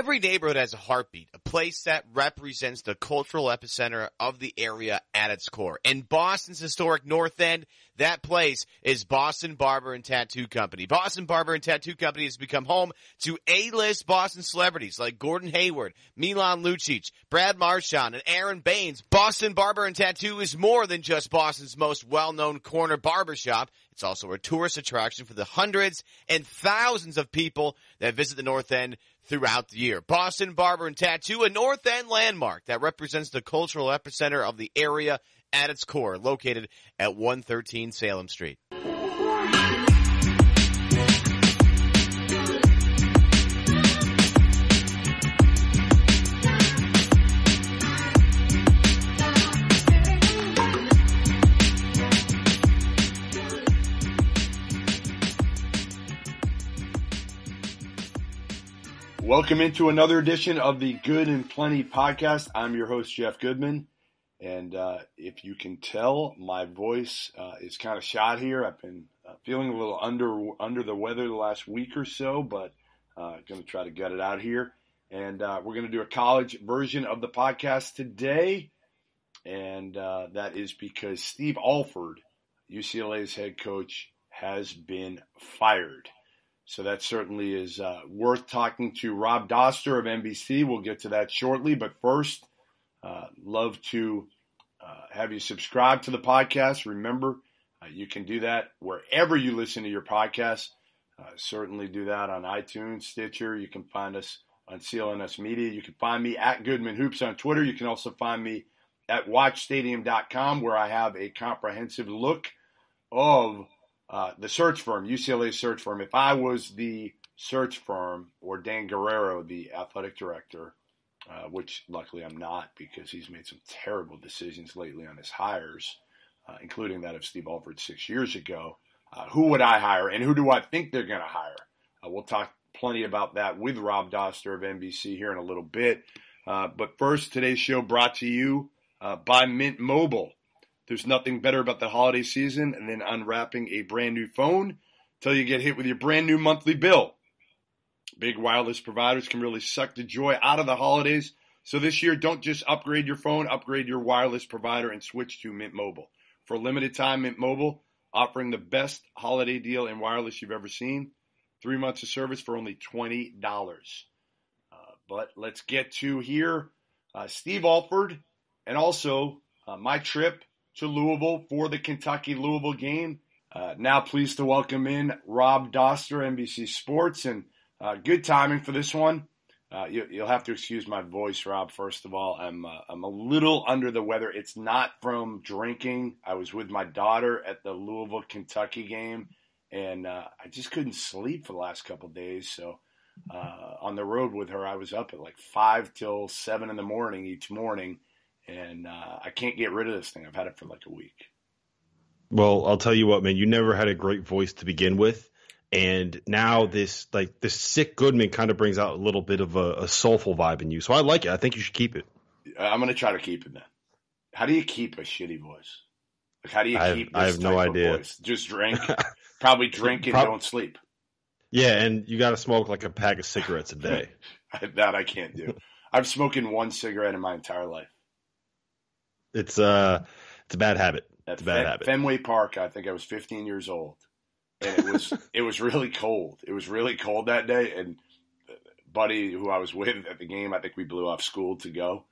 Every neighborhood has a heartbeat, a place that represents the cultural epicenter of the area at its core. In Boston's historic North End, that place is Boston Barber and Tattoo Company. Boston Barber and Tattoo Company has become home to A-list Boston celebrities like Gordon Hayward, Milan Lucic, Brad Marchand, and Aaron Baines. Boston Barber and Tattoo is more than just Boston's most well-known corner barbershop. It's also a tourist attraction for the hundreds and thousands of people that visit the North End throughout the year. Boston Barber and Tattoo, a North End landmark that represents the cultural epicenter of the area at its core, located at 113 Salem Street. Welcome into another edition of the Good and Plenty podcast. I'm your host, Jeff Goodman. And if you can tell, my voice is kind of shot here. I've been feeling a little under the weather the last week or so, but going to try to gut it out here. And we're going to do a college version of the podcast today. And that is because Steve Alford, UCLA's head coach, has been fired. So that certainly is worth talking to Rob Dauster of NBC. We'll get to that shortly. But first, love to have you subscribe to the podcast. Remember, you can do that wherever you listen to your podcast. Certainly do that on iTunes, Stitcher. You can find us on CLNS Media. You can find me at Goodman Hoops on Twitter. You can also find me at WatchStadium.com, where I have a comprehensive look of the search firm, UCLA search firm. If I was the search firm, or Dan Guerrero, the athletic director, which luckily I'm not because he's made some terrible decisions lately on his hires, including that of Steve Alford 6 years ago, who would I hire and who do I think they're going to hire? We'll talk plenty about that with Rob Dauster of NBC here in a little bit. But first, today's show brought to you by Mint Mobile. There's nothing better about the holiday season than unwrapping a brand new phone until you get hit with your brand new monthly bill. Big wireless providers can really suck the joy out of the holidays. So this year, don't just upgrade your phone, upgrade your wireless provider and switch to Mint Mobile. For a limited time, Mint Mobile offering the best holiday deal in wireless you've ever seen. 3 months of service for only $20. But let's get to here Steve Alford and also my trip to Louisville for the Kentucky-Louisville game. Now pleased to welcome in Rob Dauster, NBC Sports, and good timing for this one. You'll have to excuse my voice, Rob. First of all, I'm a little under the weather. It's not from drinking. I was with my daughter at the Louisville-Kentucky game, and I just couldn't sleep for the last couple of days. So on the road with her, I was up at like 5 till 7 in the morning each morning. And I can't get rid of this thing. I've had it for like a week. Well, I'll tell you what, man. You never had a great voice to begin with. And now this sick Goodman kind of brings out a little bit of a soulful vibe in you. So I like it. I think you should keep it. I'm going to try to keep it then. How do you keep a shitty voice? Like, how do you keep this I have no idea. Voice? Just drink? Probably drink and don't sleep. Yeah, and you got to smoke like a pack of cigarettes a day. That I can't do. I've smoked one cigarette in my entire life. It's a bad habit. It's a bad habit. Fenway Park, I think I was 15 years old, and it was really cold. It was really cold that day, and buddy who I was with at the game, I think we blew off school to go,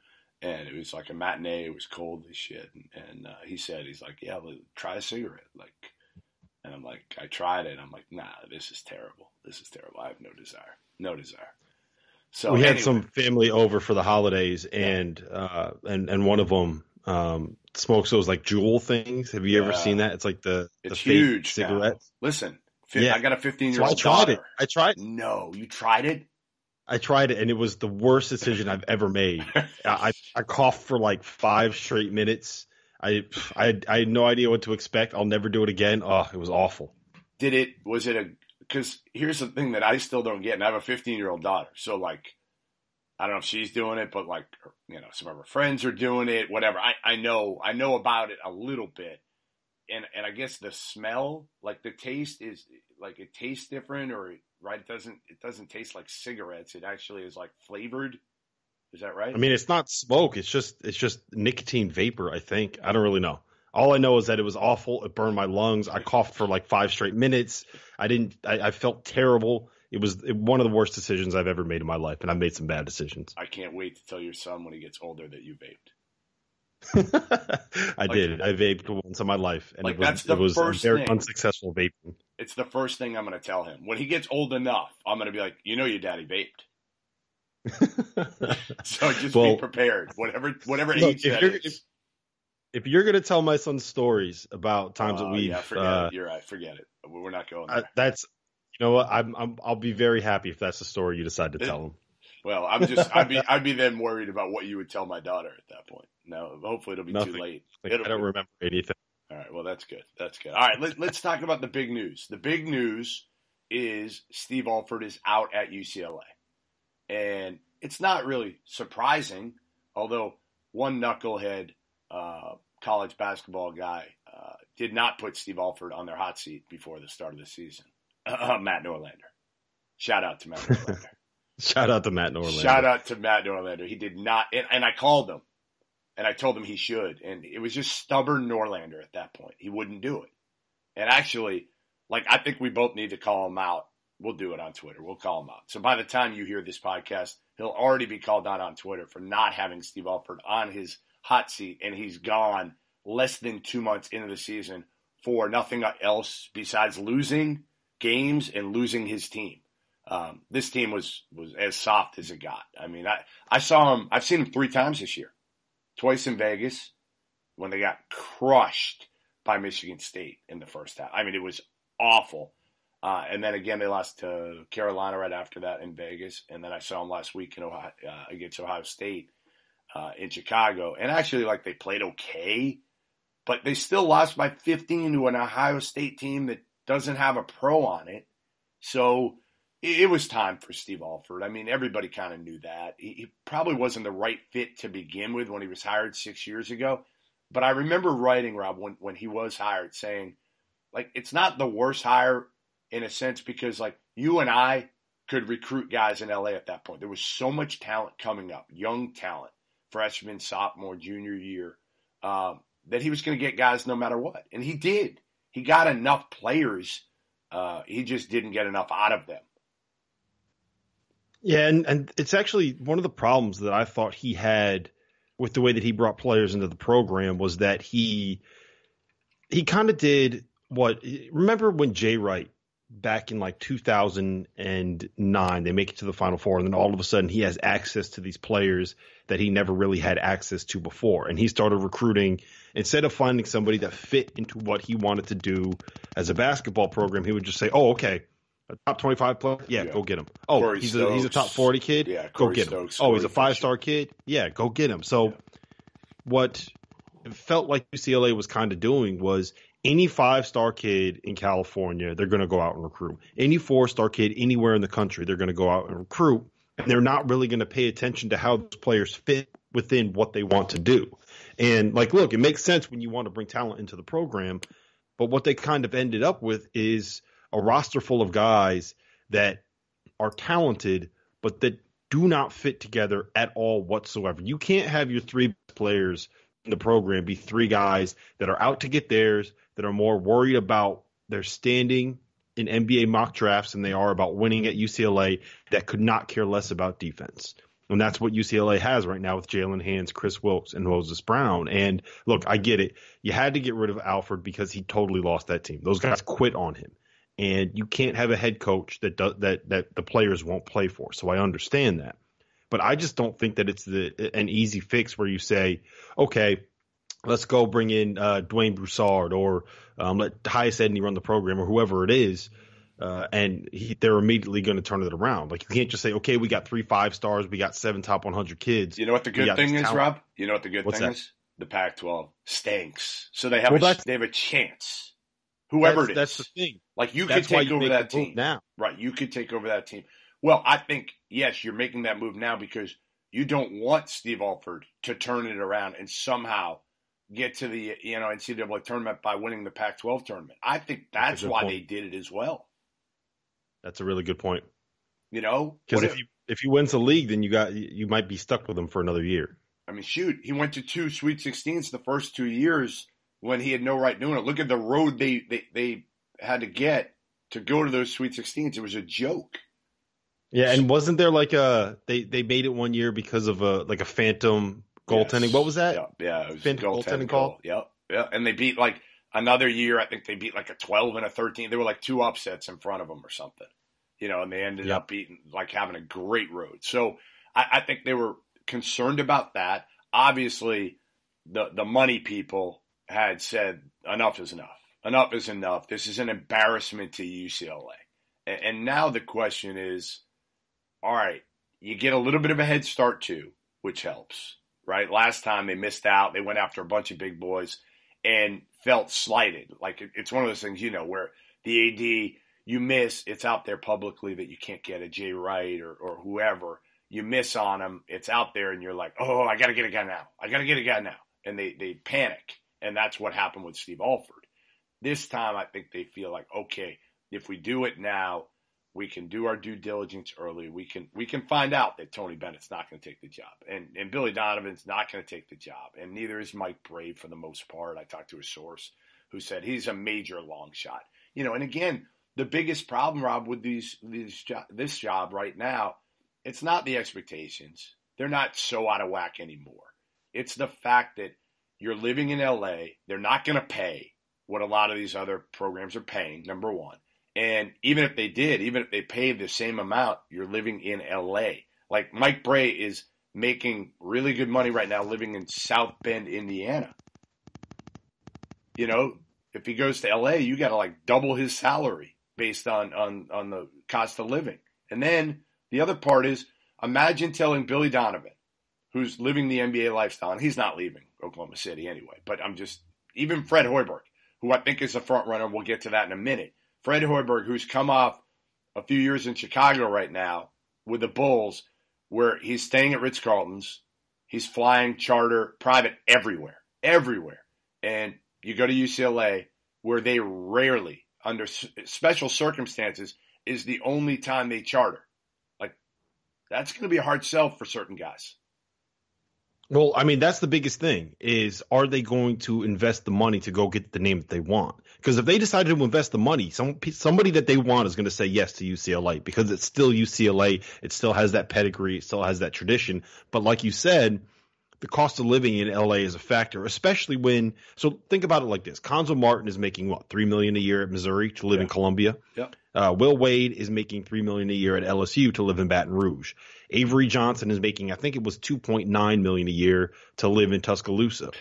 and it was like a matinee. It was cold as shit, and he's like, yeah, try a cigarette, like, and I'm like, I tried it, and I'm like, nah, this is terrible. This is terrible. I have no desire. So we had some family over for the holidays, and one of them smokes those like Juul things. Have you ever seen that? It's like the huge cigarettes. Now. Listen, I got a 15-year-old so I tried daughter. I tried. No, you tried it? I tried it, and it was the worst decision I've ever made. I coughed for like 5 straight minutes. I had no idea what to expect. I'll never do it again. Oh, it was awful. Because here's the thing that I still don't get, and I have a 15-year-old daughter. So, like, I don't know if she's doing it, but, like, some of her friends are doing it, whatever. I know about it a little bit. And I guess the smell, like the taste is, like it tastes different or right? It doesn't taste like cigarettes. It actually is like flavored. Is that right? I mean, it's not smoke. It's just nicotine vapor, I think. I don't really know. All I know is that it was awful. It burned my lungs. I coughed for like 5 straight minutes. I felt terrible. It was one of the worst decisions I've ever made in my life, and I've made some bad decisions. I can't wait to tell your son when he gets older that you vaped. I did. I vaped once in my life, and like it was a very unsuccesssul vaping. It's the first thing I'm going to tell him. When he gets old enough, I'm going to be like, your daddy vaped. So just be prepared. Whatever age that is. If you're going to tell my son stories about times that we've... forget it. You're right. Forget it. We're not going there. That's... You know what? I'll be very happy if that's the story you decide to tell him. Well, I'd be then worried about what you would tell my daughter at that point. No, hopefully it'll be Nothing. Too late. I don't remember anything. All right. Well, that's good. All right. Let's talk about the big news. The big news is Steve Alford is out at UCLA. And it's not really surprising, although one knucklehead college basketball guy did not put Steve Alford on their hot seat before the start of the season. Matt Norlander. Shout out to Matt Norlander. Shout out to Matt Norlander. He did not, and I called him, and I told him he should, and it was just stubborn Norlander at that point. He wouldn't do it. And actually, I think we both need to call him out. We'll do it on Twitter. We'll call him out. So by the time you hear this podcast, he'll already be called out on Twitter for not having Steve Alford on his hot seat, and he's gone less than 2 months into the season for nothing else besides losing games and losing his team. This team was as soft as it got. I mean, I saw him. I've seen him 3 times this year. Twice in Vegas when they got crushed by Michigan State in the first half. I mean, it was awful. And then again, they lost to Carolina right after that in Vegas. And then I saw him last week in Ohio, against Ohio State in Chicago. And actually, they played okay, but they still lost by 15 to an Ohio State team that doesn't have a pro on it. So it was time for Steve Alford. I mean, everybody kind of knew that. He probably wasn't the right fit to begin with when he was hired 6 years ago. But I remember writing, Rob, when he was hired, saying, it's not the worst hire in a sense because, you and I could recruit guys in LA at that point. There was so much talent coming up, young talent, freshman, sophomore, junior year, that he was going to get guys no matter what. And he did. He got enough players. He just didn't get enough out of them. Yeah, and it's actually one of the problems that I thought he had with the way that he brought players into the program was that he kind of did what – remember when Jay Wright back in 2009, they make it to the Final Four, and then all of a sudden he has access to these players that he never really had access to before. And he started recruiting – instead of finding somebody that fit into what he wanted to do as a basketball program, he would just say, oh, okay – a top 25 player? Yeah, go get him. Oh, he's a top 40 kid? Yeah, go get him. Oh, he's a 5-star kid? Yeah, go get him. So what it felt like UCLA was kind of doing was any 5-star kid in California, they're going to go out and recruit. Any 4-star kid anywhere in the country, they're going to go out and recruit. And they're not really going to pay attention to how those players fit within what they want to do. And look, it makes sense when you want to bring talent into the program. But what they kind of ended up with is a roster full of guys that are talented, but that do not fit together at all whatsoever. You can't have your 3 players in the program be 3 guys that are out to get theirs, that are more worried about their standing in NBA mock drafts than they are about winning at UCLA, that could not care less about defense. And that's what UCLA has right now with Jalen Hands, Chris Wilkes, and Moses Brown. And look, I get it. You had to get rid of Alford because he totally lost that team. Those guys quit on him. And you can't have a head coach that the players won't play for. So I understand that. But I just don't think that it's an easy fix where you say, okay, let's go bring in Dwayne Broussard or let Tyus Edney run the program or whoever it is, and they're immediately going to turn it around. You can't just say, okay, we got 3 5-stars, we got 7 top 100 kids. You know what the good thing is, Rob? You know what the good thing is? The Pac-12 stinks. So they have a chance. Whoever it is. That's the thing. You could take over that team now. Right. You could take over that team. Well, I think, yes, you're making that move now because you don't want Steve Alford to turn it around and somehow get to the NCAA tournament by winning the Pac-12 tournament. I think that's why they did it as well. That's a really good point. Because if he wins the league, then you might be stuck with him for another year. I mean, shoot, he went to 2 Sweet 16s the first 2 years when he had no right doing it. Look at the road they had to get to go to those Sweet 16s. It was a joke. Yeah, and wasn't there like they made it one year because of a phantom goaltending? Yes. What was that? Yeah, it was phantom goaltending call. Yep. And they beat like another year. I think they beat like a 12 and a 13. There were like 2 upsets in front of them or something. And they ended up having a great road. So I think they were concerned about that. Obviously, the money people had said enough is enough. Enough is enough. This is an embarrassment to UCLA. And now the question is, all right, you get a little bit of a head start too, which helps, right? Last time they missed out. They went after a bunch of big boys and felt slighted. Like it's one of those things, where the AD, you miss, it's out there publicly that you can't get a Jay Wright or whoever. You miss on them, it's out there, and you're like, oh, I got to get a guy now. And they panic. And that's what happened with Steve Alford. This time, I think they feel like, okay, if we do it now, we can do our due diligence early. We can find out that Tony Bennett's not going to take the job. And Billy Donovan's not going to take the job. And neither is Mike Brave for the most part. I talked to a source who said he's a major long shot. And again, the biggest problem, Rob, with this job right now, it's not the expectations. They're not so out of whack anymore. It's the fact that you're living in L.A. They're not going to pay what a lot of these other programs are paying, number one. And even if they paid the same amount, you're living in L.A. Like Mike Bray is making really good money right now living in South Bend, Indiana. If he goes to L.A., you got to double his salary based on the cost of living. And then the other part is, imagine telling Billy Donovan, who's living the NBA lifestyle, and he's not leaving Oklahoma City anyway, but even Fred Hoiberg, who I think is the front runner, we'll get to that in a minute. Fred Hoiberg, who's come off a few years in Chicago right now with the Bulls, where he's staying at Ritz-Carlton's, he's flying charter, private everywhere. And you go to UCLA, where they rarely, under special circumstances, is the only time they charter. That's going to be a hard sell for certain guys. Well, I mean, that's the biggest thing is, are they going to invest the money to go get the name that they want? Because if they decided to invest the money, somebody that they want is going to say yes to UCLA because it's still UCLA. It still has that pedigree. It still has that tradition. But like you said, the cost of living in LA is a factor, especially so think about it like this. Conzo Martin is making $3 million a year at Missouri to live in Columbia. Yep. Will Wade is making $3 million a year at LSU to live in Baton Rouge. Avery Johnson is making, I think it was $2.9 million a year to live in Tuscaloosa.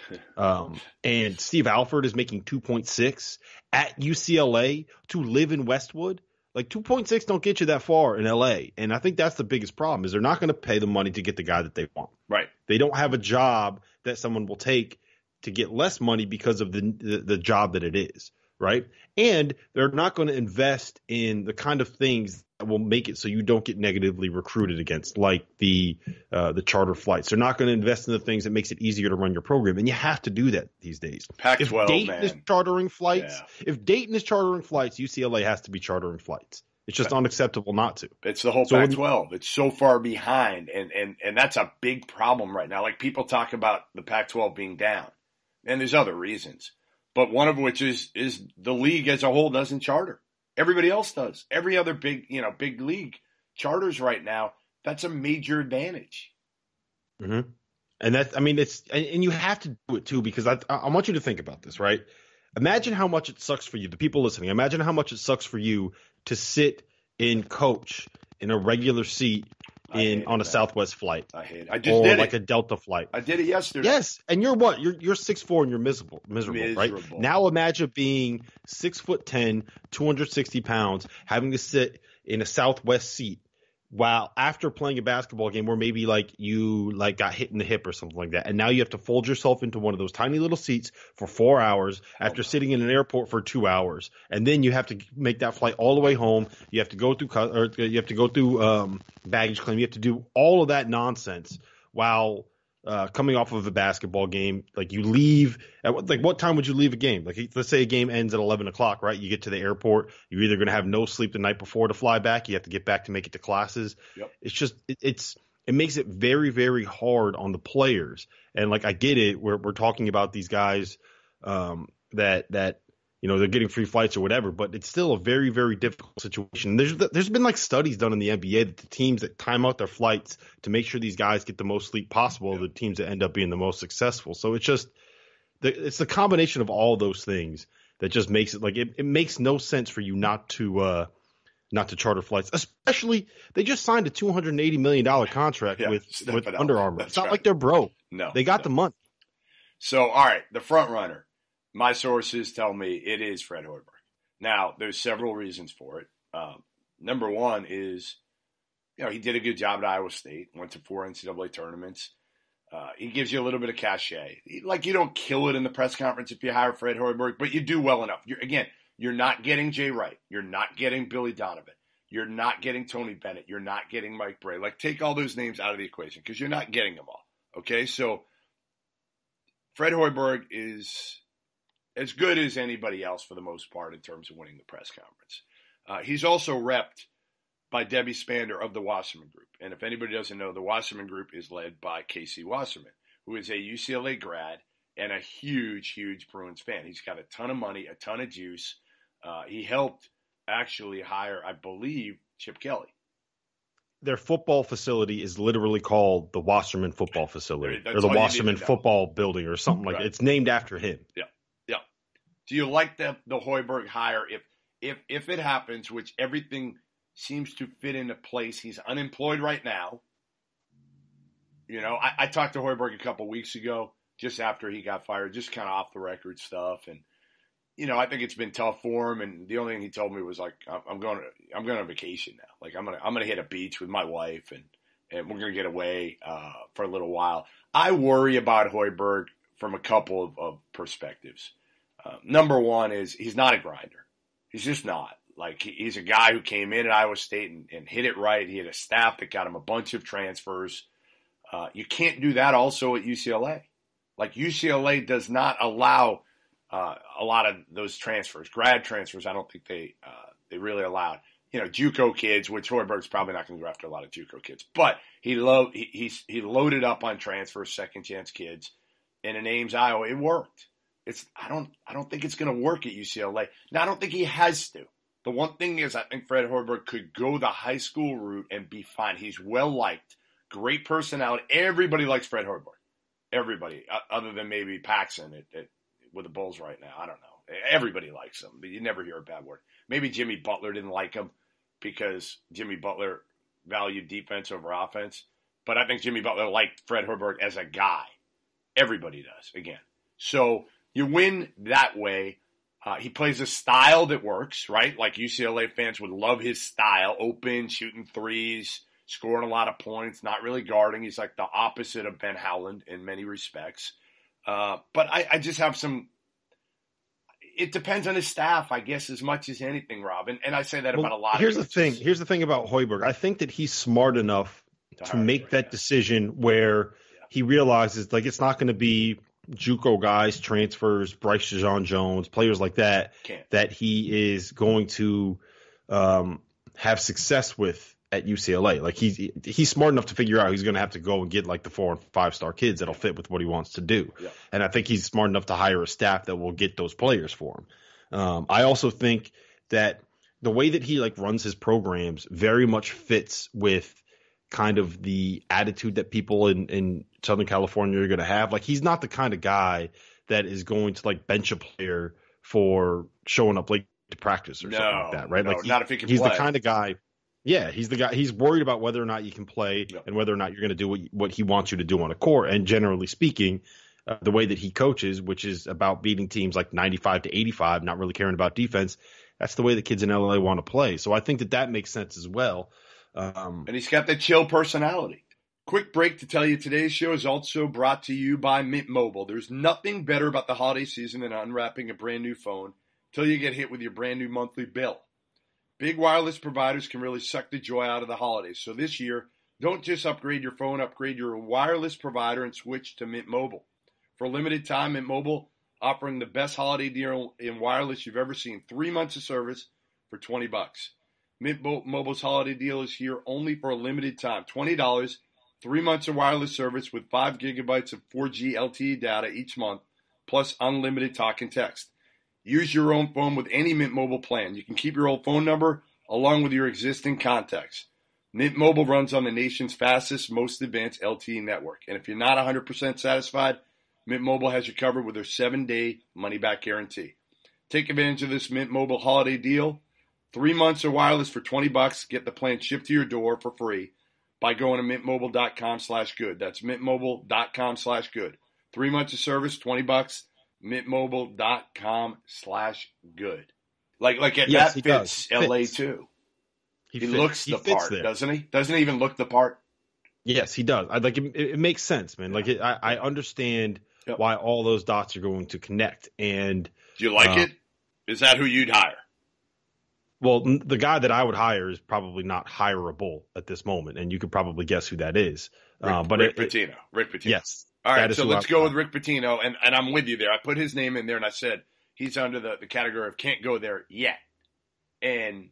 And Steve Alford is making $2.6 at UCLA to live in Westwood. 2.6 don't get you that far in LA. And I think that's the biggest problem is they're not going to pay the money to get the guy that they want. Right. They don't have a job that someone will take to get less money because of the job that it is. Right. And they're not going to invest in the kind of things that will make it so you don't get negatively recruited against, like the charter flights. They're not going to invest in the things that makes it easier to run your program. And you have to do that these days. Pac-12, if Dayton man. is chartering flights, UCLA has to be chartering flights. It's just unacceptable not to. It's the whole Pac-12. It's so far behind. And that's a big problem right now. People talk about the Pac-12 being down. And there's other reasons. But one of which is the league as a whole doesn't charter. Everybody else does. Every other big league charters right now. That's a major advantage. Mm-hmm. And and you have to do it too, because I want you to think about this, right? Imagine how much it sucks for you, the people listening. Imagine how much it sucks for you to sit and coach in a regular seat on a Southwest flight. I hate it. I just did it. A Delta flight. I did it yesterday. Yes, and you're what? You're 6'4" and you're miserable, right? Now imagine being 6'10", 260 pounds, having to sit in a Southwest seat while after playing a basketball game where maybe you got hit in the hip or something like that, and now you have to fold yourself into one of those tiny little seats for 4 hours after sitting in an airport for 2 hours, and then you have to make that flight all the way home. You have to go through baggage claim. You have to do all of that nonsense while coming off of a basketball game, like you leave at what time would you leave a game? Like let's say a game ends at 11 o'clock, right? You get to the airport, you're either going to have no sleep the night before to fly back. You have to get back to make it to classes. Yep. It's just, it makes it very, very hard on the players. And like, I get it. We're talking about these guys, that, you know, they're getting free flights or whatever, but it's still a very, very difficult situation. There's been like studies done in the NBA that the teams that time out their flights to make sure these guys get the most sleep possible are the teams that end up being the most successful. So it's just it's the combination of all those things that just makes it like it makes no sense for you not to charter flights. Especially they just signed a $280 million contract with Under Armour. It's not like they're broke. No, they got the money. So all right, the front runner. My sources tell me it is Fred Hoiberg. Now, there's several reasons for it. Number one is, you know, he did a good job at Iowa State, went to 4 NCAA tournaments. He gives you a little bit of cachet. Like, you don't kill it in the press conference if you hire Fred Hoiberg, but you do well enough. You're not getting Jay Wright. You're not getting Billy Donovan. You're not getting Tony Bennett. You're not getting Mike Bray. Like, take all those names out of the equation because you're not getting them all. Okay? So, Fred Hoiberg is as good as anybody else for the most part in terms of winning the press conference. He's also repped by Debbie Spander of the Wasserman Group. And if anybody doesn't know, the Wasserman Group is led by Casey Wasserman, who is a UCLA grad and a huge, huge Bruins fan. He's got a ton of money, a ton of juice. He helped actually hire, I believe, Chip Kelly. Their football facility is literally called the Wasserman Football Facility or the Wasserman Football Building or something like that. It's named after him. Yeah. Do you like the Hoiberg hire if it happens, which everything seems to fit into place? He's unemployed right now. You know, I talked to Hoiberg a couple weeks ago, just after he got fired, just kind of off the record stuff. And, you know, I think it's been tough for him. And the only thing he told me was like, I'm going on vacation now. Like I'm going to hit a beach with my wife and we're going to get away for a little while. I worry about Hoiberg from a couple of perspectives. Number one is he's not a grinder. He's just not. Like, he's a guy who came in at Iowa State and hit it right. He had a staff that got him a bunch of transfers. You can't do that also at UCLA. Like, UCLA does not allow a lot of those transfers. Grad transfers, I don't think they really allowed. You know, JUCO kids, which Hoiberg's probably not going to go after a lot of JUCO kids. But he loaded up on transfers, second chance kids. And in Ames, Iowa, it worked. I don't think it's going to work at UCLA. Now, I don't think he has to. The one thing is I think Fred Hoiberg could go the high school route and be fine. He's well-liked, great personality. Everybody likes Fred Hoiberg. Everybody, other than maybe Paxson with the Bulls right now. I don't know. Everybody likes him, but you never hear a bad word. Maybe Jimmy Butler didn't like him because Jimmy Butler valued defense over offense. But I think Jimmy Butler liked Fred Hoiberg as a guy. Everybody does, again. So you win that way. He plays a style that works, right? Like UCLA fans would love his style. Open, shooting threes, scoring a lot of points, not really guarding. He's like the opposite of Ben Howland in many respects. But I just have some – it depends on his staff, I guess, as much as anything, Rob. And I say that about a lot of things. Here's the thing about Hoiberg. I think that he's smart enough to make that decision where he realizes, like, it's not going to be – JUCO guys, transfers, Bryce Jones, players like that, that he is going to have success with at UCLA. Like he's smart enough to figure out he's going to have to go and get like the 4 and 5 star kids that'll fit with what he wants to do. Yeah. And I think he's smart enough to hire a staff that will get those players for him. I also think that the way that he like runs his programs very much fits with kind of the attitude that people in Southern California are going to have. Like, he's not the kind of guy that is going to like bench a player for showing up late to practice or something like that, right? Like, not if he can he's play. The kind of guy. Yeah, he's the guy. He's worried about whether or not you can play and whether or not you're going to do what he wants you to do on a court. And generally speaking, the way that he coaches, which is about beating teams like 95 to 85, not really caring about defense, that's the way the kids in LA want to play. So I think that makes sense as well. And he's got that chill personality. Quick break to tell you today's show is also brought to you by Mint Mobile. There's nothing better about the holiday season than unwrapping a brand new phone until you get hit with your brand new monthly bill. Big wireless providers can really suck the joy out of the holidays. So this year, Don't just upgrade your phone, upgrade your wireless provider and switch to Mint Mobile. For a limited time, Mint Mobile offering the best holiday deal in wireless you've ever seen. 3 months of service for $20. Mint Mobile's holiday deal is here only for a limited time. $20, 3 months of wireless service with 5 gigabytes of 4G LTE data each month, plus unlimited talk and text. Use your own phone with any Mint Mobile plan. You can keep your old phone number along with your existing contacts. Mint Mobile runs on the nation's fastest, most advanced LTE network. And if you're not 100% satisfied, Mint Mobile has you covered with their 7-day money-back guarantee. Take advantage of this Mint Mobile holiday deal. 3 months of wireless for $20. Get the plan shipped to your door for free by going to mintmobile.com/good. That's mintmobile.com/good. 3 months of service, $20. mintmobile.com/good. Like yes, that fits LA too. He looks the part, doesn't he? Doesn't he even look the part? Yes, he does. It makes sense, man. Like I understand why all those dots are going to connect. And do you like it? Is that who you'd hire? Well, the guy that I would hire is probably not hireable at this moment, and you could probably guess who that is. Rick Pitino. Rick Pitino. Yes. All right, so let's go with Rick Pitino, and I'm with you there. I put his name in there, and I said he's under the category of can't go there yet. And,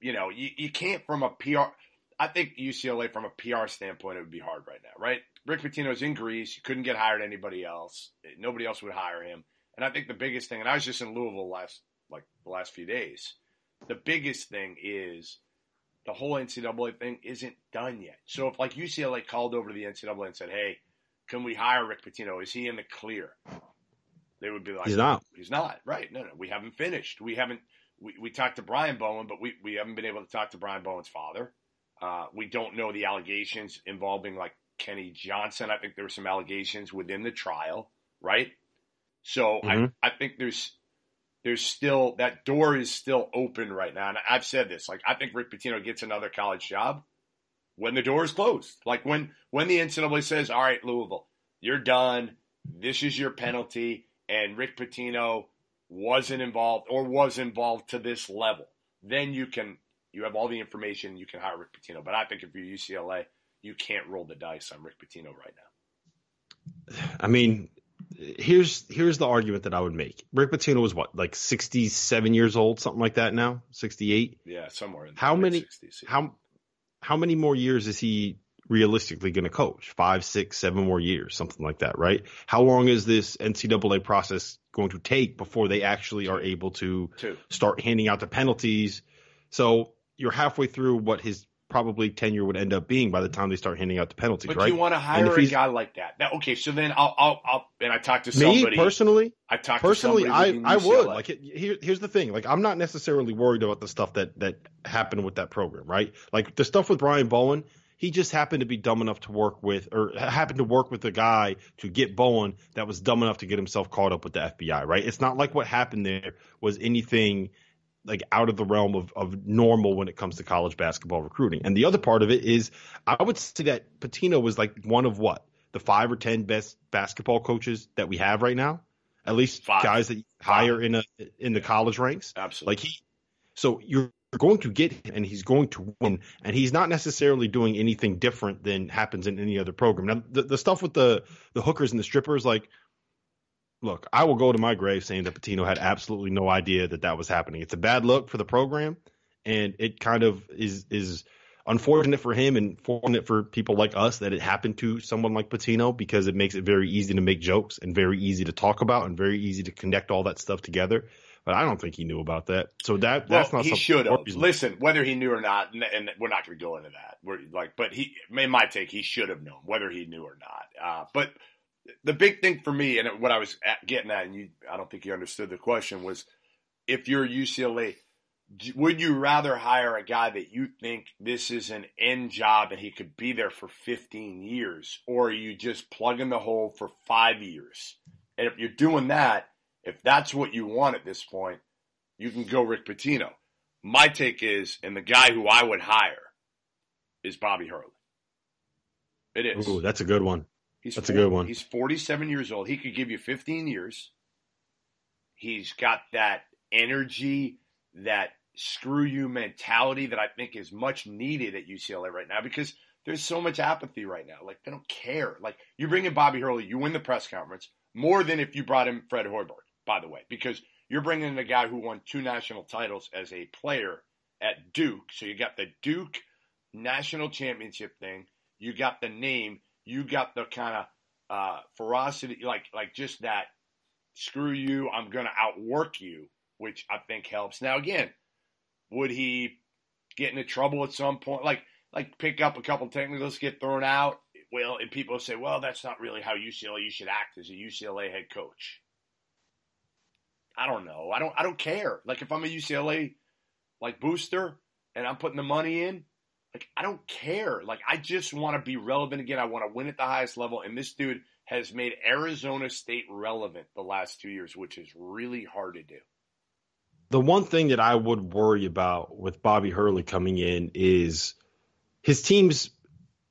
you know, you can't from a PR – I think UCLA from a PR standpoint it would be hard right now, right? Rick Pitino's in Greece. You couldn't get hired anybody else. Nobody else would hire him. And I think the biggest thing – and I was just in Louisville the last few days. The biggest thing is the whole NCAA thing isn't done yet. So if like UCLA called over to the NCAA and said, hey, can we hire Rick Pitino? Is he in the clear? They would be like, he's not. He's not. Right. No, we haven't finished. We talked to Brian Bowen, but we haven't been able to talk to Brian Bowen's father. We don't know the allegations involving like Kenny Johnson. I think there were some allegations within the trial, right? So I think there's still – that door is still open right now. And I've said this. Like, I think Rick Pitino gets another college job when the door is closed. Like, when the NCAA says, all right, Louisville, you're done. This is your penalty. And Rick Pitino wasn't involved or was involved to this level. Then you have all the information. You can hire Rick Pitino. But I think if you're UCLA, you can't roll the dice on Rick Pitino right now. I mean – Here's the argument that I would make. Rick Pitino was what, like 67 years old, something like that now, 68. Yeah, somewhere in the how many 60s. How many more years is he realistically going to coach? 5, 6, 7 more years, something like that, right? How long is this NCAA process going to take before they actually are able to start handing out the penalties? So you're halfway through what his probably tenure would end up being by the time they start handing out the penpenalties, but right? But you want to hire a guy like that. Okay, so then I'll and I talked to somebody. Me, personally? I would. Like, here's the thing. Like, I'm not necessarily worried about the stuff that happened with that program, right? Like, the stuff with Brian Bowen, he just happened to be dumb enough to work with a guy to get Bowen that was dumb enough to get himself caught up with the FBI, right? It's not like what happened there was anything – like out of the realm of normal when it comes to college basketball recruiting. And the other part of it is I would say that Pitino was like one of the 5 or 10 best basketball coaches that we have right now, at least 5 guys that you hire in the college ranks. Absolutely. So you're going to get him and he's going to win, and he's not necessarily doing anything different than happens in any other program. Now the stuff with the hookers and the strippers, like, look, I will go to my grave saying that Pitino had absolutely no idea that was happening. It's a bad look for the program, and it kind of is unfortunate for him and fortunate for people like us that it happened to someone like Pitino, because it makes it very easy to make jokes and very easy to talk about and very easy to connect all that stuff together. But I don't think he knew about that. So that's not something. He should have. Listen, whether he knew or not, and we're not going to go into that. But in my take, he should have known whether he knew or not. But the big thing for me, and what I was getting at, and I don't think you understood the question, was if you're UCLA, would you rather hire a guy that you think this is an end job and he could be there for 15 years, or are you just plugging the hole for 5 years? And if you're doing that, if that's what you want at this point, you can go Rick Pitino. My take is, and the guy who I would hire is Bobby Hurley. It is. Ooh, that's a good one. That's a good one. He's 47 years old. He could give you 15 years. He's got that energy, that screw you mentality that I think is much needed at UCLA right now because there's so much apathy right now. Like, they don't care. Like, you bring in Bobby Hurley, you win the press conference more than if you brought in Fred Hoiberg, by the way, because you're bringing in a guy who won 2 national titles as a player at Duke. So you got the Duke national championship thing. You got the name. You got the kind of ferocity, like just that screw you, I'm going to outwork you, which I think helps. Now, again, would he get into trouble at some point? Like pick up a couple technicals, get thrown out? Well, and people say, well, that's not really how you should act as a UCLA head coach. I don't know. I don't care. Like, if I'm a UCLA booster and I'm putting the money in, I don't care. I just want to be relevant again. I want to win at the highest level. And this dude has made Arizona State relevant the last 2 years, which is really hard to do. The one thing that I would worry about with Bobby Hurley coming in is his teams,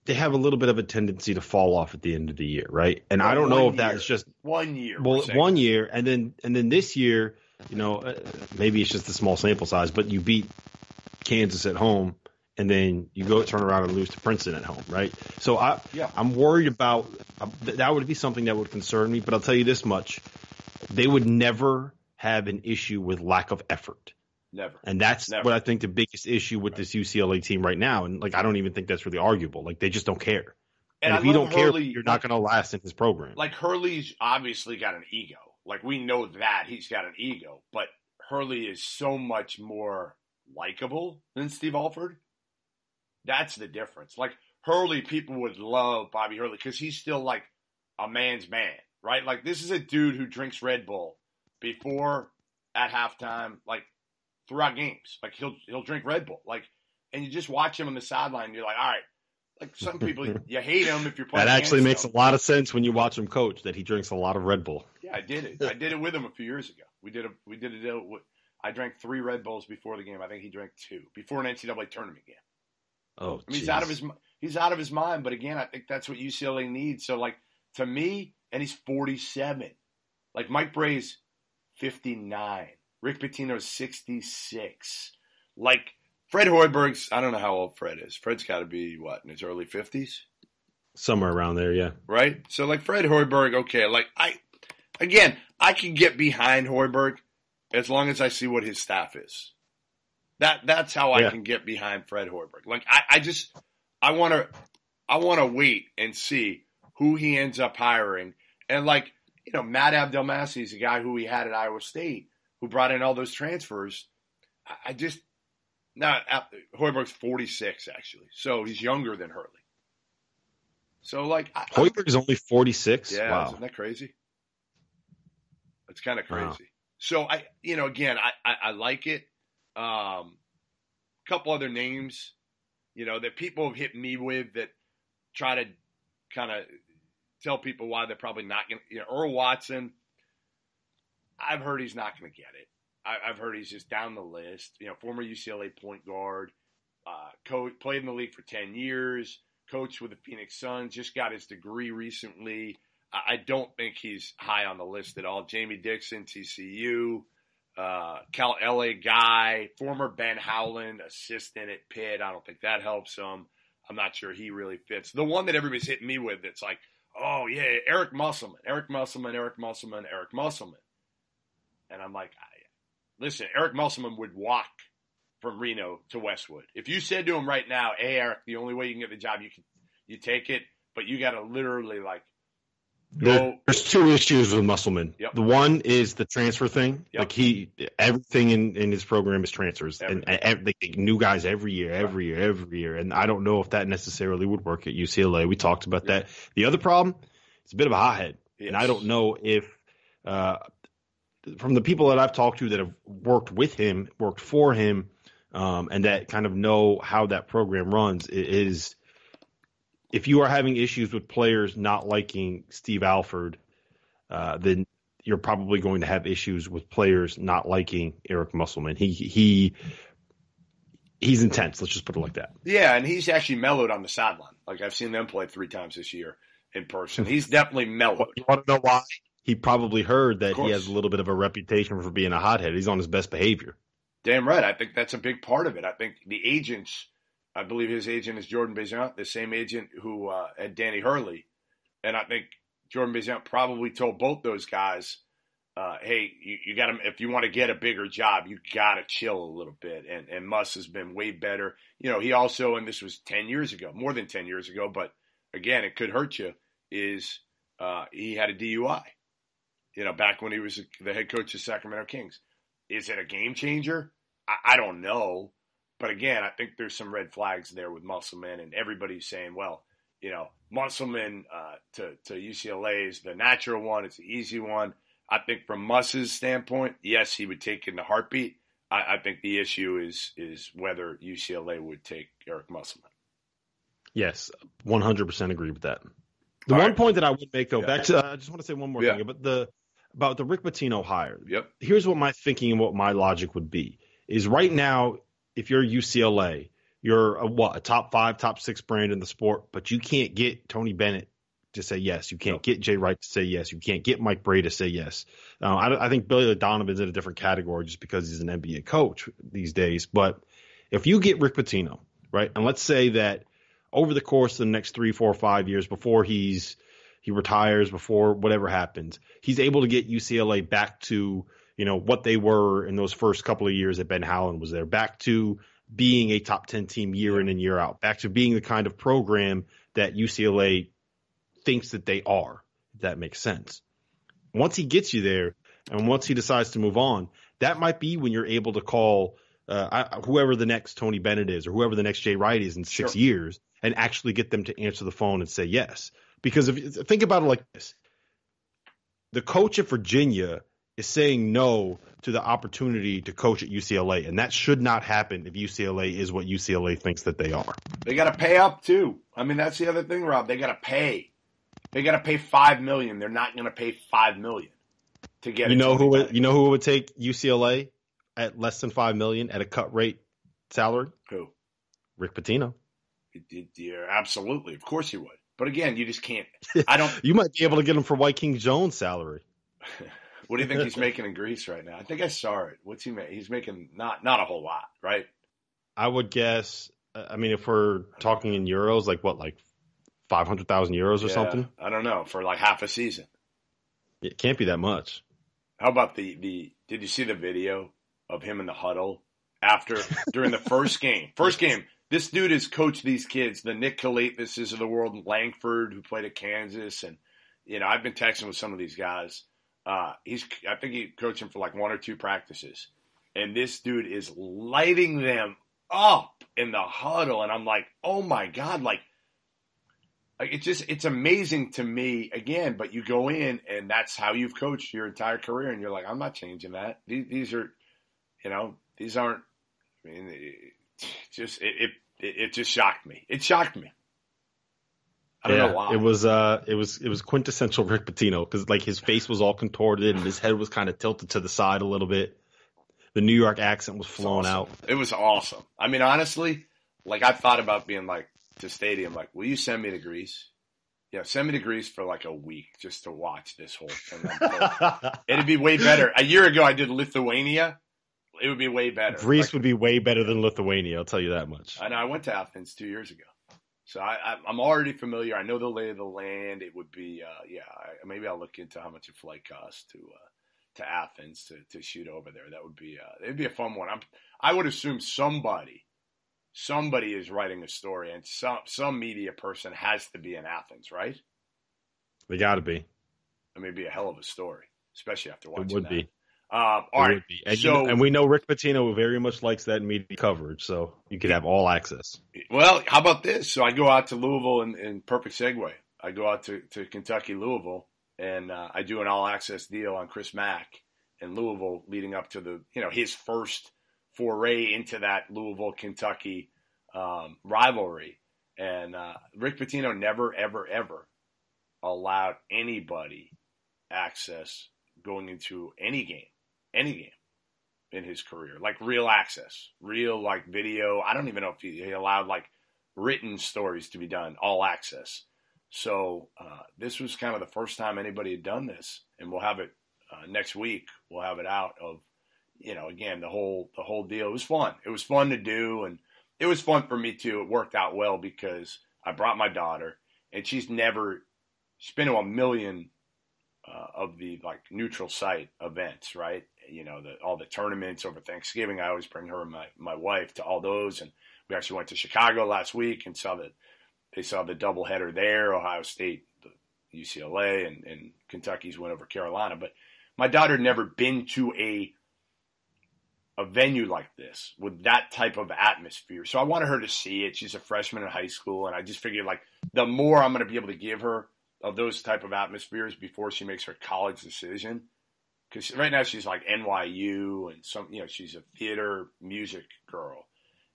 they have a little bit of a tendency to fall off at the end of the year, right? And I don't know if that's just 1 year. Well, 1 year, and then this year, maybe it's just a small sample size, but you beat Kansas at home, and then you turn around and lose to Princeton at home, right? So I'm worried about that. Would be something that would concern me. But I'll tell you this much: they would never have an issue with lack of effort. Never. And that's what I think the biggest issue with this UCLA team right now. And I don't even think that's really arguable. They just don't care. And if you don't care, you're not going to last in his program. Hurley's obviously got an ego. We know that he's got an ego, but Hurley is so much more likable than Steve Alford. That's the difference. Hurley, people would love Bobby Hurley because he's still a man's man, right? This is a dude who drinks Red Bull before, at halftime, throughout games. He'll drink Red Bull. And you just watch him on the sideline and you're like, all right. Some people, you hate him if you're playing. That actually makes a lot of sense when you watch him coach, that he drinks a lot of Red Bull. Yeah, I did it. I did it with him a few years ago. We did a deal. I drank 3 Red Bulls before the game. I think he drank 2 before an NCAA tournament game. Oh, I mean, he's out of his mind. But again, I think that's what UCLA needs. So, to me, and he's 47. Mike Bray's 59. Rick Pitino's 66. Fred Hoiberg's, I don't know how old Fred is. Fred's got to be, in his early 50s? Somewhere around there, yeah. Right? So, Fred Hoiberg, okay. I can get behind Hoiberg as long as I see what his staff is. That's how I can get behind Fred Hoiberg. I want to wait and see who he ends up hiring. And Matt Abdelmassih is a guy who he had at Iowa State who brought in all those transfers. Hoiberg's 46 actually, so he's younger than Hurley. So Hoiberg is only 46. Yeah, wow. Isn't that crazy? It's kind of crazy. Wow. So I like it. Couple other names, that people have hit me with that try to kind of tell people why they're probably not going to, Earl Watson. I've heard he's not going to get it. I've heard he's just down the list. Former UCLA point guard, played in the league for 10 years, coached with the Phoenix Suns, just got his degree recently. I don't think he's high on the list at all. Jamie Dixon, TCU. Cal LA guy, former Ben Howland assistant at Pitt. I don't think that helps him. I'm not sure he really fits. The one that everybody's hitting me with that's oh yeah, Eric Musselman. And I'm listen, Eric Musselman would walk from Reno to Westwood. If you said to him right now, hey Eric, the only way you can get the job, you take it, but you got to literally There's 2 issues with Musselman. Yep. The one is the transfer thing. Yep. Everything in his program is transfers, and they get new guys every year. And I don't know if that necessarily would work at UCLA. We talked about that. The other problem, it's a bit of a hothead, and I don't know if from the people that I've talked to that have worked with him, worked for him, and that kind of know how that program runs is. If you are having issues with players not liking Steve Alford, then you're probably going to have issues with players not liking Eric Musselman. He's intense. Let's just put it like that. Yeah, and he's actually mellowed on the sideline. I've seen them play 3 times this year in person. He's definitely mellowed. You want to know why? He probably heard that he has a little bit of a reputation for being a hothead. He's on his best behavior. Damn right. I think that's a big part of it. I think the agents, I believe his agent is Jordan Béziant, the same agent who had Danny Hurley. And I think Jordan Béziant probably told both those guys, hey, you got to, if you want to get a bigger job, you got to chill a little bit. And Muss has been way better. You know, he also, and this was 10 years ago, more than 10 years ago, but again, it could hurt you, is he had a DUI, you know, back when he was the head coach of Sacramento Kings. Is it a game changer? I don't know. But again, I think there's some red flags there with Musselman, and everybody's saying, well, you know, Musselman to UCLA is the natural one. It's the easy one. I think from Muss's standpoint, yes, he would take it in a heartbeat. I think the issue is whether UCLA would take Eric Musselman. Yes, 100% agree with that. The one point that I would make, though, back to I just want to say one more thing about the Rick Pitino hire. Yep. Here's what my thinking and what my logic would be. Is right now, if you're UCLA, you're a top 5, top 6 brand in the sport, but you can't get Tony Bennett to say yes. You can't get Jay Wright to say yes. You can't get Mike Bray to say yes. I think Billy Donovan's in a different category just because he's an NBA coach these days. But if you get Rick Pitino, right, and let's say that over the course of the next 3, 4, 5 years before he retires, before whatever happens, he's able to get UCLA back to, you know, what they were in those first couple of years that Ben Howland was there, back to being a top 10 team year in and year out, back to being the kind of program that UCLA thinks that they are, if that makes sense. Once he gets you there and once he decides to move on, that might be when you're able to call whoever the next Tony Bennett is or whoever the next Jay Wright is in 6 years and actually get them to answer the phone and say yes. Because think about it like this. The coach at Virginia is saying no to the opportunity to coach at UCLA, and that should not happen if UCLA is what UCLA thinks that they are. They got to pay up too. I mean, that's the other thing, Rob. They got to pay. They got to pay $5 million. They're not going to pay $5 million to get. You know who would take UCLA at less than $5 million at a cut rate salary? Who? Rick Pitino. Yeah, absolutely. Of course you would. But again, you just can't. I don't. You might be able to get him for White King Jones' salary. What do you think he's making in Greece right now? I think I saw it. What's he make? He's making not a whole lot, right? I would guess. I mean, if we're talking in euros, like 500,000 euros or something? I don't know, for like half a season. It can't be that much. How about did you see the video of him in the huddle during the first game? First game, this dude has coached these kids, the Nick Kalaithises of the world in Langford, who played at Kansas. And, you know, I've been texting with some of these guys. I think he coached them for like 1 or 2 practices. And this dude is lighting them up in the huddle. And I'm like, oh my God, like it's amazing to me again, but you go in and that's how you've coached your entire career. And you're like, I'm not changing that. These are, you know, these aren't, I mean, it just shocked me. It shocked me. I don't know why. It was quintessential Rick Pitino because like his face was all contorted and his head was kind of tilted to the side a little bit. The New York accent was flown out. It was awesome. I mean, honestly, like I thought about being like to stadium, like, will you send me to Greece? Yeah, send me to Greece for like a week just to watch this whole thing. It'd be way better. A year ago, I did Lithuania. It would be way better. Greece would be way better than Lithuania. I'll tell you that much. I know. I went to Athens 2 years ago. So I'm already familiar. I know the lay of the land. It would be, maybe I'll look into how much a flight costs to Athens to shoot over there. That would be, it'd be a fun one. I would assume somebody is writing a story and some media person has to be in Athens, right? They got to be. It may be a hell of a story, especially after watching that. It would be. All right. And, and we know Rick Pitino very much likes that media coverage, so you could have all access. Well, how about this? So I go out to Louisville in perfect segue. I go out to Kentucky, Louisville, and I do an all-access deal on Chris Mack in Louisville leading up to his first foray into that Louisville-Kentucky rivalry. And Rick Pitino never, ever, ever allowed anybody access going into any game in his career, like real access, real like video. I don't even know if he allowed like written stories to be done, all access. So this was kind of the first time anybody had done this, and we'll have it next week. We'll have it out of again, the whole deal, it was fun. It was fun to do, and it was fun for me too. It worked out well because I brought my daughter, and she's been to a million of the neutral site events, right? All the tournaments over Thanksgiving. I always bring her and my wife to all those, and we actually went to Chicago last week and they saw the doubleheader there, Ohio State, UCLA, and Kentucky's win over Carolina. But my daughter had never been to a venue like this with that type of atmosphere. So I wanted her to see it. She's a freshman in high school, and I just figured the more I'm going to be able to give her of those type of atmospheres before she makes her college decision. Because right now she's like NYU and she's a theater music girl.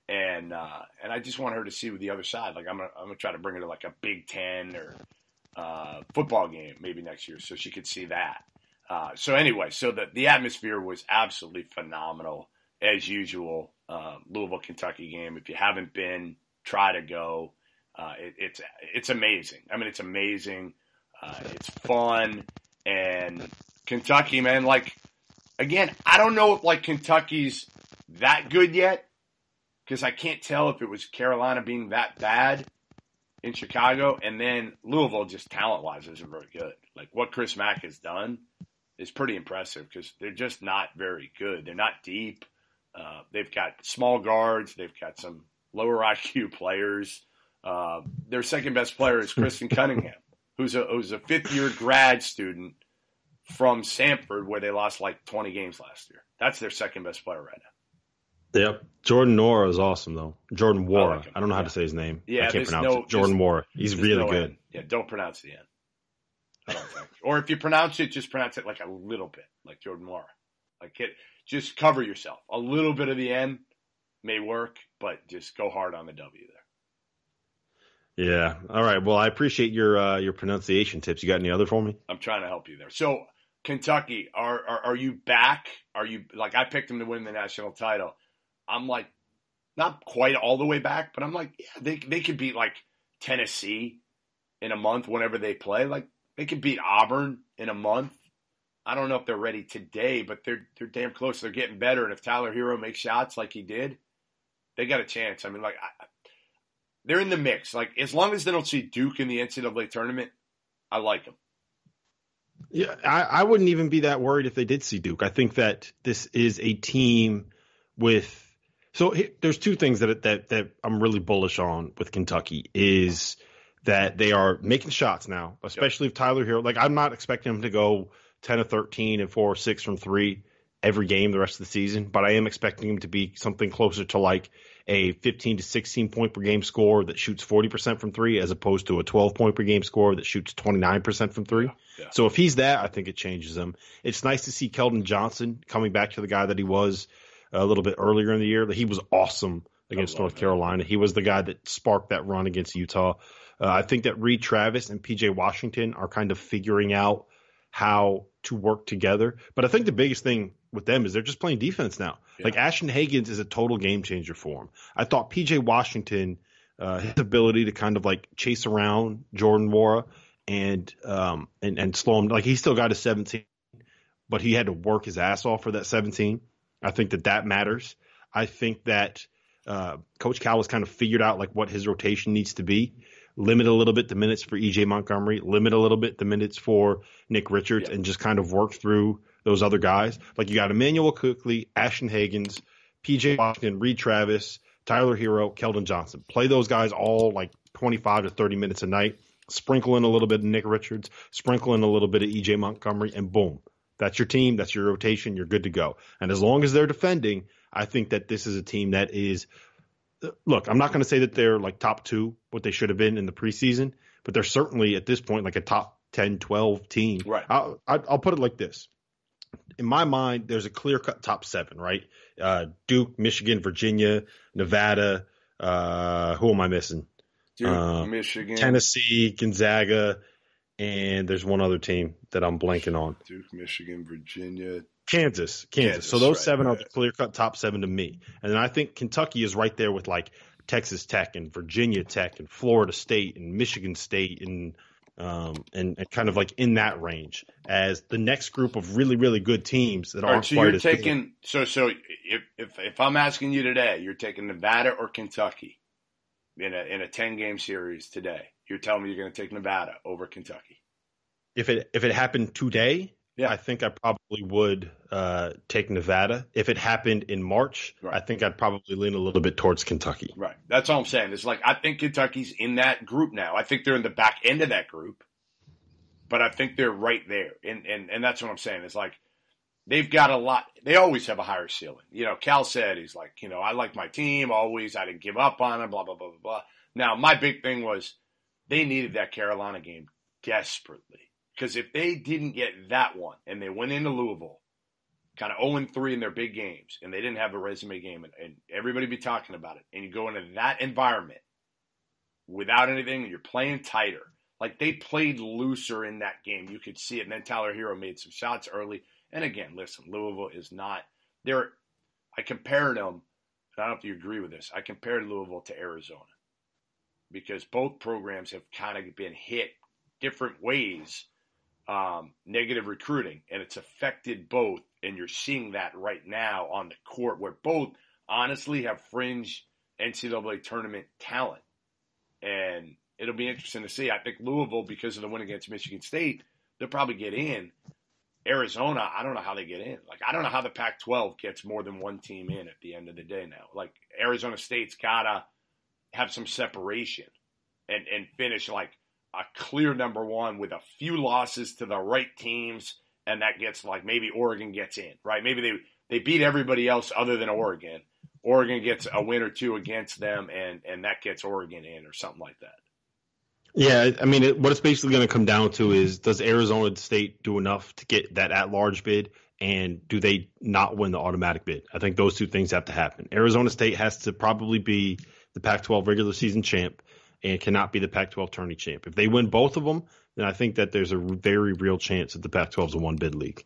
And I just want her to see the other side. I'm gonna try to bring her to a Big Ten or football game maybe next year so she could see that. So the atmosphere was absolutely phenomenal as usual. Louisville, Kentucky game. If you haven't been, try to go. It's amazing. I mean, it's amazing. It's fun. And Kentucky, man, again, I don't know if Kentucky's that good yet, because I can't tell if it was Carolina being that bad in Chicago, and then Louisville just talent-wise isn't very good. What Chris Mack has done is pretty impressive because they're just not very good. They're not deep. They've got small guards. They've got some lower IQ players. Their second best player is Kristen Cunningham, who's a fifth-year grad student from Samford, where they lost 20 games last year. That's their second best player right now. Yep. Jordan Nwora is awesome, though. Jordan Nwora. I don't know how to say his name. Yeah, I can't pronounce it. Jordan Nwora. He's really good. Yeah, don't pronounce the end. I don't think. Or if you pronounce it, just pronounce it a little bit, like Jordan Nwora. Just cover yourself. A little bit of the end may work, but just go hard on the W there. Yeah. All right. Well, I appreciate your pronunciation tips. You got any other for me? I'm trying to help you there. So, Kentucky, are you back? Are you I picked them to win the national title. I'm not quite all the way back, but I'm yeah, they could beat Tennessee in a month whenever they play. They could beat Auburn in a month. I don't know if they're ready today, but they're damn close. They're getting better, and if Tyler Hero makes shots like he did, they got a chance. I mean, they're in the mix. As long as they don't see Duke in the NCAA tournament, I like them. Yeah, I wouldn't even be that worried if they did see Duke. I think that this is a team with. So there's two things that I'm really bullish on with Kentucky is that they are making shots now, especially if Tyler Hero. I'm not expecting him to go 10 of 13 and 4 or 6 from 3 every game the rest of the season, but I am expecting him to be something closer to a 15 to 16 point per game scorer that shoots 40% from 3 as opposed to a 12 point per game scorer that shoots 29% from 3. Yeah. So if he's that, I think it changes him. It's nice to see Keldon Johnson coming back to the guy that he was a little bit earlier in the year. He was awesome against North Carolina. He was the guy that sparked that run against Utah. I think that Reed Travis and P.J. Washington are kind of figuring out how to work together. But I think the biggest thing with them is they're just playing defense now. Yeah. Ashton Hagans is a total game changer for him. I thought P.J. Washington, his ability to kind of chase around Jordan Nwora and slow him. He still got his 17, but he had to work his ass off for that 17. I think that matters. I think that Coach Cal has kind of figured out what his rotation needs to be. Limit a little bit the minutes for E.J. Montgomery. Limit a little bit the minutes for Nick Richards, and just kind of work through those other guys. You got Emmanuel Cookley, Ashton Hagans, P.J. Washington, Reed Travis, Tyler Hero, Keldon Johnson. Play those guys all 25 to 30 minutes a night. Sprinkle in a little bit of Nick Richards. Sprinkle in a little bit of E.J. Montgomery, and boom. That's your team. That's your rotation. You're good to go. And as long as they're defending, I think that this is a team that is – look, I'm not going to say that they're top 2, what they should have been in the preseason, but they're certainly at this point a top 10, 12 team. Right. I'll put it like this. In my mind, there's a clear-cut top 7, right? Duke, Michigan, Virginia, Nevada. Who am I missing? Duke, Michigan. Tennessee, Gonzaga. And there's one other team that I'm blanking on. Duke, Michigan, Virginia. Kansas. So those 7 are the clear-cut top 7 to me. And then I think Kentucky is right there with Texas Tech and Virginia Tech and Florida State and Michigan State and and kind of like in that range as the next group of really, really good teams that aren't so quite you're as taking good. So if I'm asking you today, you're taking Nevada or Kentucky in a 10-game series today. You're telling me you're going to take Nevada over Kentucky. If it happened today, yeah. I think I probably would take Nevada. If it happened in March, right. I think I'd probably lean a little bit towards Kentucky. Right. That's all I'm saying. It's like I think Kentucky's in that group now. I think they're in the back end of that group, but I think they're right there. And that's what I'm saying. It's like they've got a lot. They always have a higher ceiling. You know, Cal said he's like, you know, I like my team always. I didn't give up on them, blah, blah, blah, blah, blah. Now, my big thing was they needed that Carolina game desperately. Because if they didn't get that one and they went into Louisville kind of 0-3 in their big games and they didn't have a resume game and everybody be talking about it and you go into that environment without anything and you're playing tighter, like they played looser in that game. You could see it. And then Tyler Hero made some shots early. And again, listen, Louisville is not there. I compared them, and I don't know if you agree with this. I compared Louisville to Arizona because both programs have kind of been hit different ways. Negative recruiting, and it's affected both, and you're seeing that right now on the court where both honestly have fringe NCAA tournament talent, and it'll be interesting to see. I think Louisville, because of the win against Michigan State, they'll probably get in. Arizona, I don't know how they get in. Like, I don't know how the Pac-12 gets more than one team in at the end of the day now. Like, Arizona State's got to have some separation and finish like a clear number one with a few losses to the right teams, and that gets like maybe Oregon gets in, right? Maybe they beat everybody else other than Oregon. Oregon gets a win or two against them, and that gets Oregon in or something like that. Yeah, I mean, what it's basically going to come down to is does Arizona State do enough to get that at-large bid, and do they not win the automatic bid? I think those two things have to happen. Arizona State has to probably be the Pac-12 regular season champ, and cannot be the Pac-12 tourney champ. If they win both of them, then I think that there's a very real chance that the Pac-12 is a one-bid league.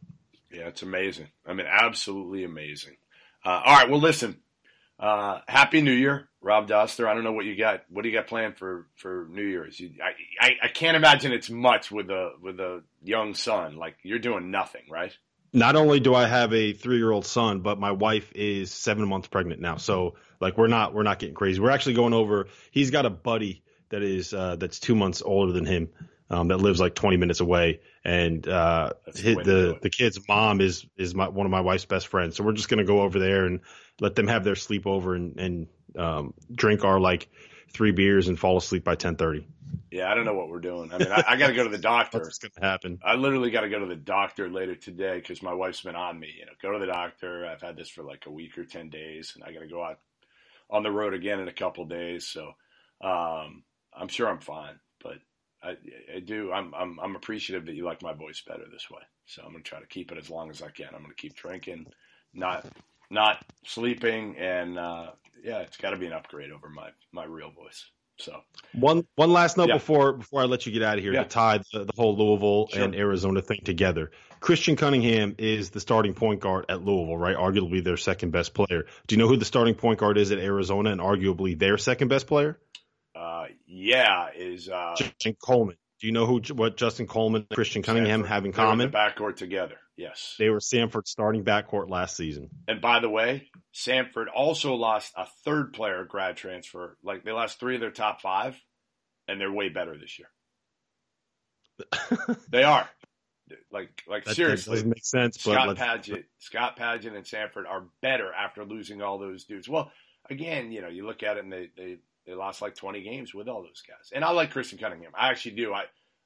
Yeah, it's amazing. I mean, absolutely amazing. All right, well, listen, Happy New Year, Rob Dauster. I don't know what you got. What do you got planned for New Year's? I can't imagine it's much with a young son. Like, you're doing nothing, right? Not only do I have a 3-year-old son, but my wife is 7 months pregnant now. So, like, we're not getting crazy. We're actually going over. He's got a buddy that is that's 2 months older than him, that lives like 20 minutes away, and the kid's mom is one of my wife's best friends. So we're just gonna go over there and let them have their sleepover and drink our like 3 beers and fall asleep by 10:30. Yeah, I don't know what we're doing. I mean, I got to go to the doctor. What's going to happen? I literally got to go to the doctor later today because my wife's been on me. You know, go to the doctor. I've had this for like a week or 10 days, and I got to go out on the road again in a couple of days. So I'm sure I'm fine, but I do. I'm appreciative that you like my voice better this way. So I'm going to try to keep it as long as I can. I'm going to keep drinking, not sleeping, and yeah, it's got to be an upgrade over my real voice. So one last note before I let you get out of here to tie the whole Louisville and Arizona thing together. Christian Cunningham is the starting point guard at Louisville, right? Arguably their second best player. Do you know who the starting point guard is at Arizona and arguably their second best player? Is Justin Coleman. Do you know what Justin Coleman and Christian Cunningham have in common? They were in the backcourt together. Yes. They were Samford's starting backcourt last season. And by the way, Samford also lost a third player grad transfer. Like, they lost 3 of their top 5, and they're way better this year. They are. Like that seriously. Doesn't make sense. Scott Padgett and Samford are better after losing all those dudes. Well, again, you know, you look at it and they lost like 20 games with all those guys. And I like Christian Cunningham. I actually do.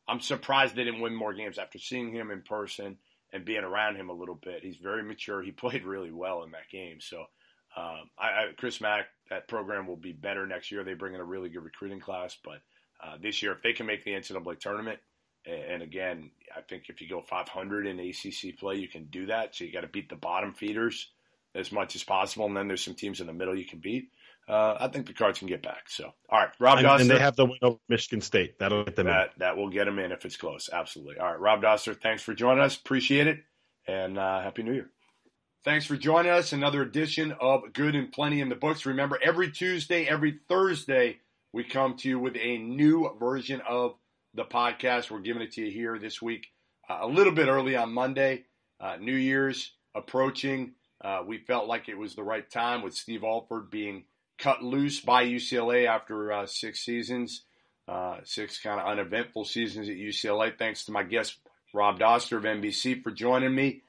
I'm surprised they didn't win more games after seeing him in person and being around him a little bit. He's very mature. He played really well in that game. So Chris Mack, that program will be better next year. They bring in a really good recruiting class. But this year, if they can make the NCAA tournament, and again, I think if you go 500 in ACC play, you can do that. So you got to beat the bottom feeders as much as possible. And then there's some teams in the middle you can beat. I think the Cards can get back. So, all right, Rob Dauster. And they have the win over Michigan State. That'll get them in. That will get them in if it's close. Absolutely. All right, Rob Dauster, thanks for joining us. Appreciate it. And Happy New Year. Thanks for joining us. Another edition of Good and Plenty in the Books. Remember, every Tuesday, every Thursday, we come to you with a new version of the podcast. We're giving it to you here this week, a little bit early on Monday. New Year's approaching. We felt like it was the right time with Steve Alford being cut loose by UCLA after 6 seasons, 6 kind of uneventful seasons at UCLA. Thanks to my guest, Rob Dauster of NBC, for joining me.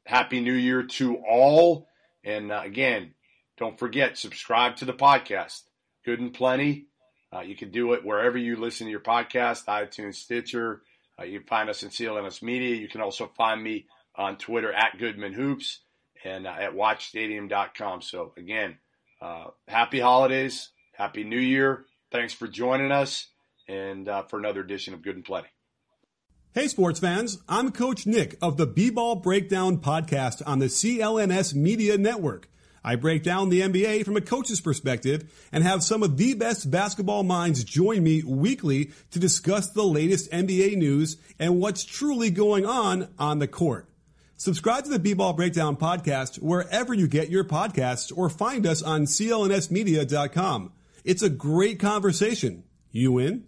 Happy New Year to all. And again, don't forget, subscribe to the podcast. Good and Plenty. You can do it wherever you listen to your podcast, iTunes, Stitcher. You can find us in CLNS Media. You can also find me on Twitter at Goodman Hoops and at watchstadium.com. So again, happy holidays, happy New Year. Thanks for joining us and for another edition of Good and Plenty. Hey sports fans, I'm Coach Nick of the B-Ball Breakdown podcast on the CLNS Media Network. I break down the NBA from a coach's perspective and have some of the best basketball minds join me weekly to discuss the latest NBA news and what's truly going on the court. Subscribe to the B-Ball Breakdown podcast wherever you get your podcasts or find us on clnsmedia.com. It's a great conversation. You in?